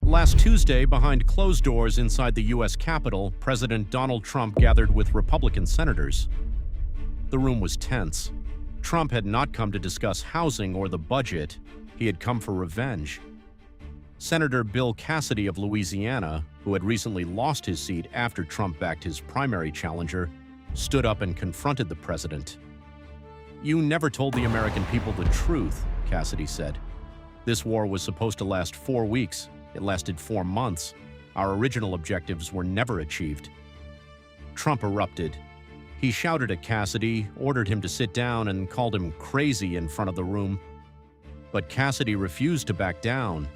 Last Tuesday, behind closed doors inside the U.S. Capitol, President Donald Trump gathered with Republican senators. The room was tense. Trump had not come to discuss housing or the budget. He had come for revenge. Senator Bill Cassidy of Louisiana, who had recently lost his seat after Trump backed his primary challenger, stood up and confronted the president. "You never told the American people the truth," Cassidy said. "This war was supposed to last 4 weeks. It lasted 4 months. Our original objectives were never achieved." Trump erupted. He shouted at Cassidy, ordered him to sit down, and called him crazy in front of the room. But Cassidy refused to back down.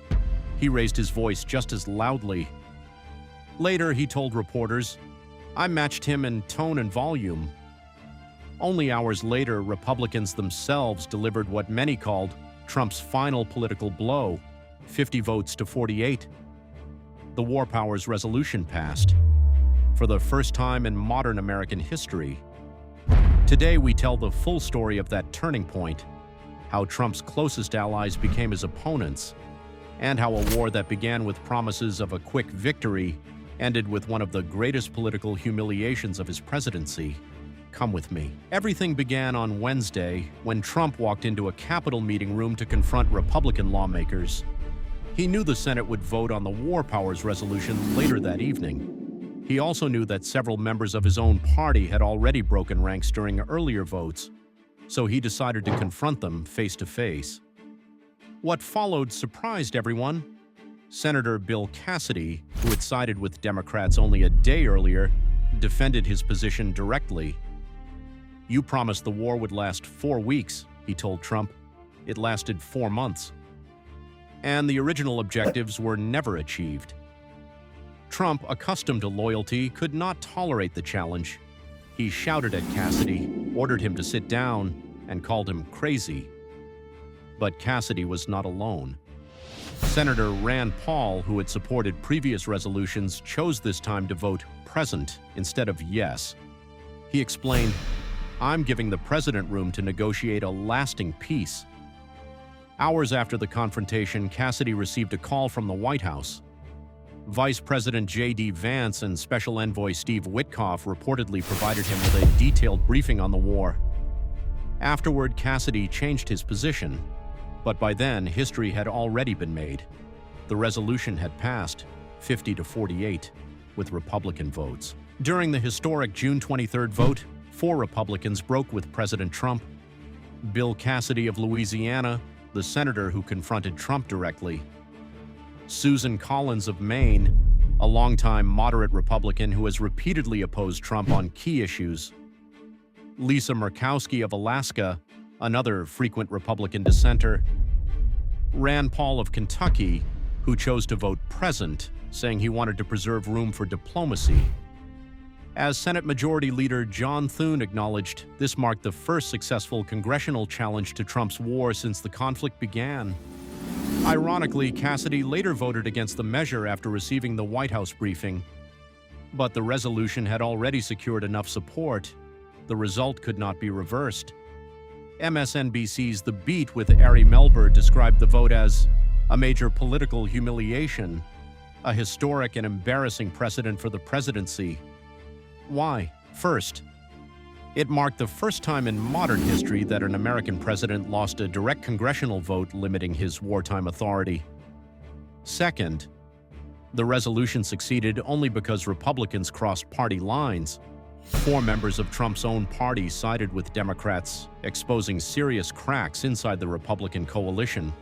He raised his voice just as loudly. Later, he told reporters, "I matched him in tone and volume." Only hours later, Republicans themselves delivered what many called Trump's final political blow, 50 votes to 48. The War Powers Resolution passed, for the first time in modern American history. Today, we tell the full story of that turning point, how Trump's closest allies became his opponents, and how a war that began with promises of a quick victory ended with one of the greatest political humiliations of his presidency. Come with me. Everything began on Wednesday when Trump walked into a Capitol meeting room to confront Republican lawmakers. He knew the Senate would vote on the War Powers Resolution later that evening. He also knew that several members of his own party had already broken ranks during earlier votes, so he decided to confront them face to face. What followed surprised everyone. Senator Bill Cassidy, who had sided with Democrats only a day earlier, defended his position directly. "You promised the war would last 4 weeks, he told Trump. "It lasted 4 months. And the original objectives were never achieved." Trump, accustomed to loyalty, could not tolerate the challenge. He shouted at Cassidy, ordered him to sit down, and called him crazy. But Cassidy was not alone. Senator Rand Paul, who had supported previous resolutions, chose this time to vote present instead of yes. He explained, "I'm giving the president room to negotiate a lasting peace." Hours after the confrontation, Cassidy received a call from the White House. Vice President J.D. Vance and Special Envoy Steve Witkoff reportedly provided him with a detailed briefing on the war. Afterward, Cassidy changed his position. But by then, history had already been made. The resolution had passed, 50 to 48, with Republican votes. During the historic June 23rd vote, 4 Republicans broke with President Trump. Bill Cassidy of Louisiana, the senator who confronted Trump directly. Susan Collins of Maine, a longtime moderate Republican who has repeatedly opposed Trump on key issues. Lisa Murkowski of Alaska, another frequent Republican dissenter. Rand Paul of Kentucky, who chose to vote present, saying he wanted to preserve room for diplomacy. As Senate Majority Leader John Thune acknowledged, this marked the first successful congressional challenge to Trump's war since the conflict began. Ironically, Cassidy later voted against the measure after receiving the White House briefing. But the resolution had already secured enough support. The result could not be reversed. MSNBC's The Beat with Ari Melber described the vote as a major political humiliation, a historic and embarrassing precedent for the presidency. Why? First, it marked the first time in modern history that an American president lost a direct congressional vote limiting his wartime authority. Second, the resolution succeeded only because Republicans crossed party lines. 4 members of Trump's own party sided with Democrats, exposing serious cracks inside the Republican coalition.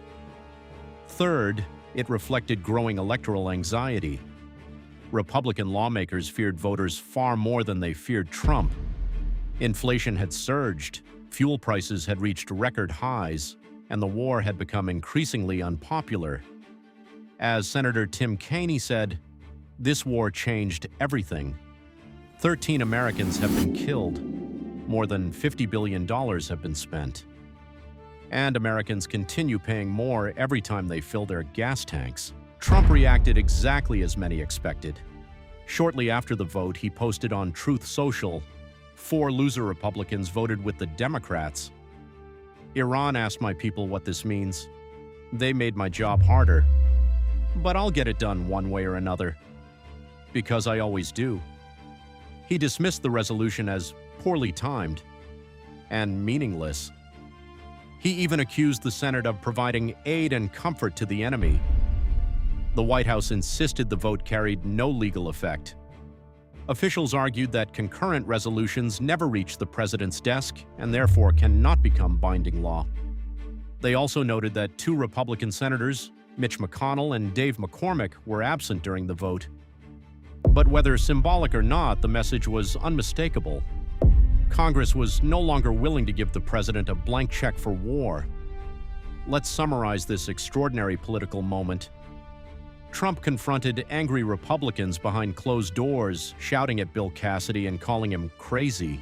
Third, it reflected growing electoral anxiety. Republican lawmakers feared voters far more than they feared Trump. Inflation had surged, fuel prices had reached record highs, and the war had become increasingly unpopular. As Senator Tim Kaine said, "This war changed everything. 13 Americans have been killed. More than $50 billion have been spent. And Americans continue paying more every time they fill their gas tanks." Trump reacted exactly as many expected. Shortly after the vote, he posted on Truth Social, 4 loser Republicans voted with the Democrats. "Iran asked my people what this means. They made my job harder. but I'll get it done one way or another. Because I always do. He dismissed the resolution as poorly timed and meaningless. He even accused the Senate of providing aid and comfort to the enemy. The White House insisted the vote carried no legal effect. Officials argued that concurrent resolutions never reach the president's desk and therefore cannot become binding law. They also noted that 2 Republican senators, Mitch McConnell and Dave McCormick, were absent during the vote. But whether symbolic or not, the message was unmistakable. Congress was no longer willing to give the president a blank check for war. Let's summarize this extraordinary political moment. Trump confronted angry Republicans behind closed doors, shouting at Bill Cassidy and calling him crazy.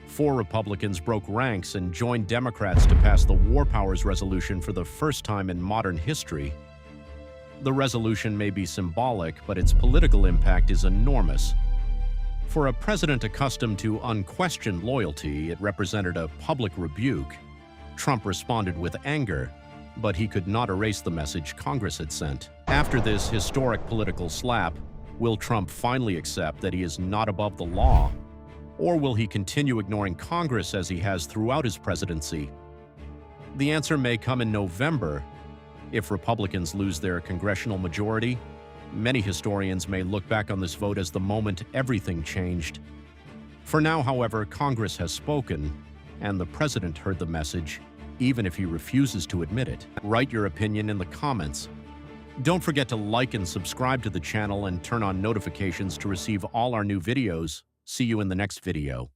4 Republicans broke ranks and joined Democrats to pass the War Powers Resolution for the first time in modern history. The resolution may be symbolic, but its political impact is enormous. For a president accustomed to unquestioned loyalty, it represented a public rebuke. Trump responded with anger, but he could not erase the message Congress had sent. After this historic political slap, will Trump finally accept that he is not above the law? Or will he continue ignoring Congress as he has throughout his presidency? The answer may come in November. If Republicans lose their congressional majority, many historians may look back on this vote as the moment everything changed. For now, however, Congress has spoken, and the president heard the message, even if he refuses to admit it. Write your opinion in the comments. Don't forget to like and subscribe to the channel and turn on notifications to receive all our new videos. See you in the next video.